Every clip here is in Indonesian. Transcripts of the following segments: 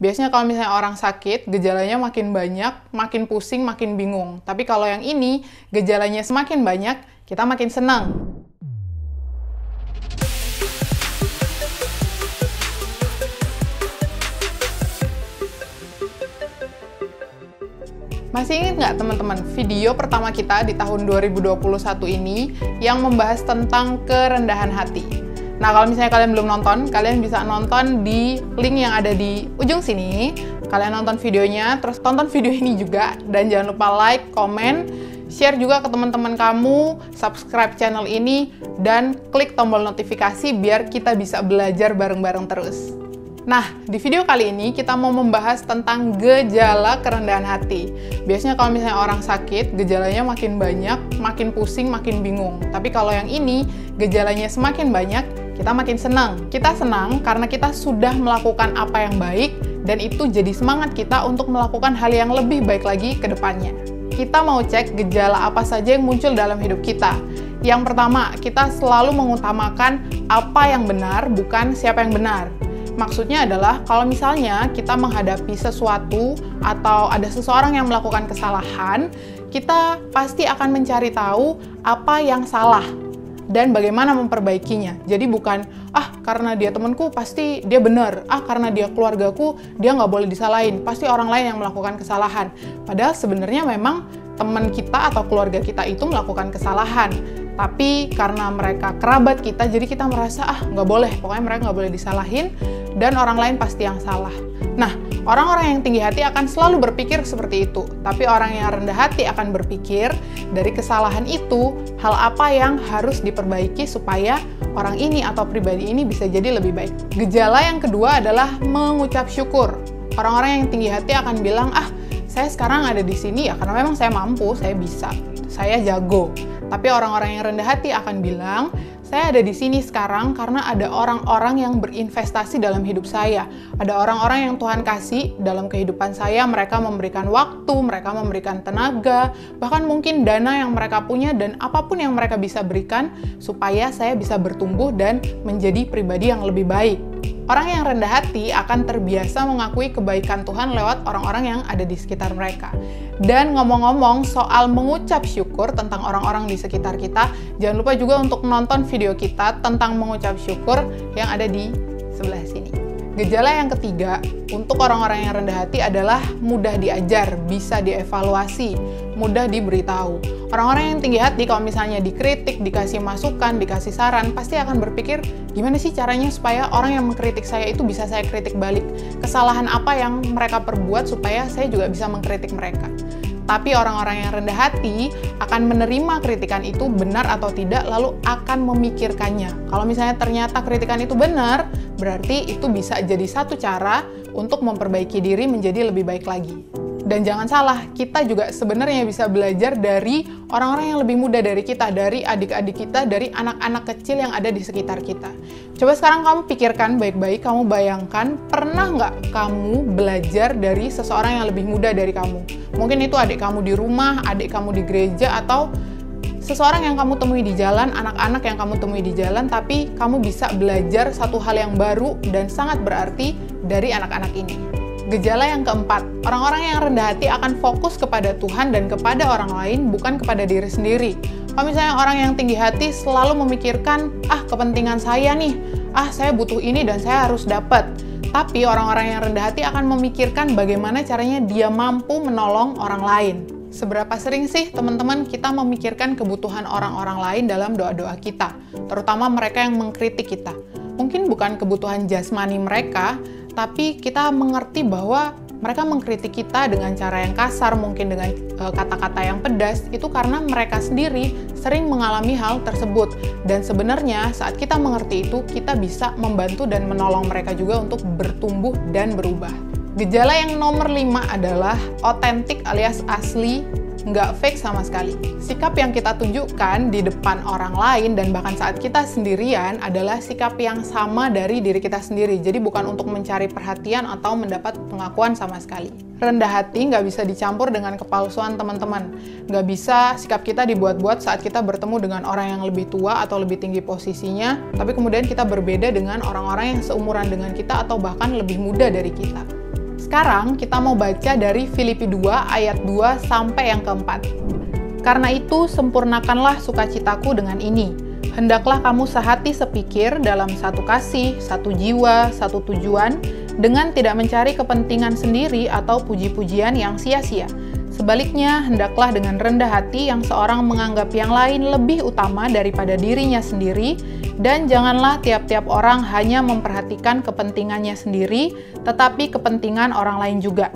Biasanya kalau misalnya orang sakit, gejalanya makin banyak, makin pusing, makin bingung. Tapi kalau yang ini, gejalanya semakin banyak, kita makin senang. Masih ingat nggak teman-teman, video pertama kita di tahun 2021 ini yang membahas tentang kerendahan hati. Nah, kalau misalnya kalian belum nonton, kalian bisa nonton di link yang ada di ujung sini. Kalian nonton videonya, terus tonton video ini juga. Dan jangan lupa like, komen, share juga ke teman-teman kamu, subscribe channel ini, dan klik tombol notifikasi biar kita bisa belajar bareng-bareng terus. Nah, di video kali ini kita mau membahas tentang gejala kerendahan hati. Biasanya kalau misalnya orang sakit, gejalanya makin banyak, makin pusing, makin bingung. Tapi kalau yang ini, gejalanya semakin banyak, kita makin senang. Kita senang karena kita sudah melakukan apa yang baik, dan itu jadi semangat kita untuk melakukan hal yang lebih baik lagi ke depannya. Kita mau cek gejala apa saja yang muncul dalam hidup kita. Yang pertama, kita selalu mengutamakan apa yang benar, bukan siapa yang benar. Maksudnya adalah kalau misalnya kita menghadapi sesuatu atau ada seseorang yang melakukan kesalahan, kita pasti akan mencari tahu apa yang salah dan bagaimana memperbaikinya. Jadi bukan, karena dia temanku pasti dia benar, karena dia keluargaku dia nggak boleh disalahin, pasti orang lain yang melakukan kesalahan. Padahal sebenarnya memang teman kita atau keluarga kita itu melakukan kesalahan. Tapi karena mereka kerabat kita, jadi kita merasa, nggak boleh, pokoknya mereka nggak boleh disalahin, dan orang lain pasti yang salah. Nah, orang-orang yang tinggi hati akan selalu berpikir seperti itu. Tapi orang yang rendah hati akan berpikir, dari kesalahan itu, hal apa yang harus diperbaiki supaya orang ini atau pribadi ini bisa jadi lebih baik. Gejala yang kedua adalah mengucap syukur. Orang-orang yang tinggi hati akan bilang, saya sekarang ada di sini ya karena memang saya mampu, saya bisa, saya jago. Tapi orang-orang yang rendah hati akan bilang, saya ada di sini sekarang karena ada orang-orang yang berinvestasi dalam hidup saya. Ada orang-orang yang Tuhan kasih dalam kehidupan saya, mereka memberikan waktu, mereka memberikan tenaga, bahkan mungkin dana yang mereka punya dan apapun yang mereka bisa berikan supaya saya bisa bertumbuh dan menjadi pribadi yang lebih baik. Orang yang rendah hati akan terbiasa mengakui kebaikan Tuhan lewat orang-orang yang ada di sekitar mereka. Dan ngomong-ngomong soal mengucap syukur tentang orang-orang di sekitar kita, jangan lupa juga untuk nonton video kita tentang mengucap syukur yang ada di sebelah sini. Gejala yang ketiga untuk orang-orang yang rendah hati adalah mudah diajar, bisa dievaluasi, mudah diberitahu. Orang-orang yang tinggi hati kalau misalnya dikritik, dikasih masukan, dikasih saran, pasti akan berpikir, gimana sih caranya supaya orang yang mengkritik saya itu bisa saya kritik balik? Kesalahan apa yang mereka perbuat supaya saya juga bisa mengkritik mereka? Tapi orang-orang yang rendah hati akan menerima kritikan itu benar atau tidak, lalu akan memikirkannya. Kalau misalnya ternyata kritikan itu benar, berarti itu bisa jadi satu cara untuk memperbaiki diri menjadi lebih baik lagi. Dan jangan salah, kita juga sebenarnya bisa belajar dari orang-orang yang lebih muda dari kita, dari adik-adik kita, dari anak-anak kecil yang ada di sekitar kita. Coba sekarang kamu pikirkan baik-baik, kamu bayangkan, pernah nggak kamu belajar dari seseorang yang lebih muda dari kamu? Mungkin itu adik kamu di rumah, adik kamu di gereja, atau seseorang yang kamu temui di jalan, anak-anak yang kamu temui di jalan, tapi kamu bisa belajar satu hal yang baru dan sangat berarti dari anak-anak ini. Gejala yang keempat, orang-orang yang rendah hati akan fokus kepada Tuhan dan kepada orang lain, bukan kepada diri sendiri. Kalau misalnya orang yang tinggi hati selalu memikirkan, kepentingan saya nih, saya butuh ini dan saya harus dapat. Tapi orang-orang yang rendah hati akan memikirkan bagaimana caranya dia mampu menolong orang lain. Seberapa sering sih teman-teman kita memikirkan kebutuhan orang-orang lain dalam doa-doa kita, terutama mereka yang mengkritik kita. Mungkin bukan kebutuhan jasmani mereka, tapi kita mengerti bahwa mereka mengkritik kita dengan cara yang kasar, mungkin dengan kata-kata yang pedas, itu karena mereka sendiri sering mengalami hal tersebut. Dan sebenarnya saat kita mengerti itu, kita bisa membantu dan menolong mereka juga untuk bertumbuh dan berubah. Gejala yang nomor 5 adalah otentik alias asli, nggak fake sama sekali. Sikap yang kita tunjukkan di depan orang lain dan bahkan saat kita sendirian adalah sikap yang sama dari diri kita sendiri. Jadi bukan untuk mencari perhatian atau mendapat pengakuan sama sekali. Rendah hati nggak bisa dicampur dengan kepalsuan teman-teman. Nggak bisa sikap kita dibuat-buat saat kita bertemu dengan orang yang lebih tua atau lebih tinggi posisinya, tapi kemudian kita berbeda dengan orang-orang yang seumuran dengan kita atau bahkan lebih muda dari kita. Sekarang kita mau baca dari Filipi 2 ayat 2 sampai yang keempat. Karena itu sempurnakanlah sukacitaku dengan ini. Hendaklah kamu sehati sepikir dalam satu kasih, satu jiwa, satu tujuan, dengan tidak mencari kepentingan sendiri atau puji-pujian yang sia-sia. Sebaliknya, hendaklah dengan rendah hati yang seorang menganggap yang lain lebih utama daripada dirinya sendiri, dan janganlah tiap-tiap orang hanya memperhatikan kepentingannya sendiri, tetapi kepentingan orang lain juga.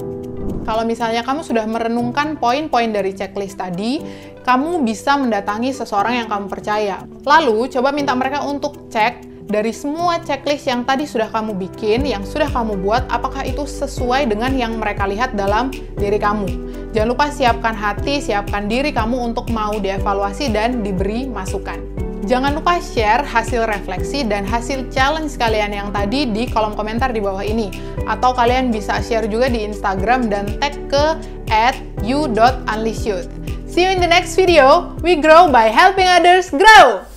Kalau misalnya kamu sudah merenungkan poin-poin dari checklist tadi, kamu bisa mendatangi seseorang yang kamu percaya. Lalu, coba minta mereka untuk cek dari semua checklist yang tadi sudah kamu bikin, yang sudah kamu buat, apakah itu sesuai dengan yang mereka lihat dalam diri kamu. Jangan lupa siapkan hati, siapkan diri kamu untuk mau dievaluasi dan diberi masukan. Jangan lupa share hasil refleksi dan hasil challenge kalian yang tadi di kolom komentar di bawah ini. Atau kalian bisa share juga di Instagram dan tag ke @you.unleashyouth. See you in the next video. We grow by helping others grow!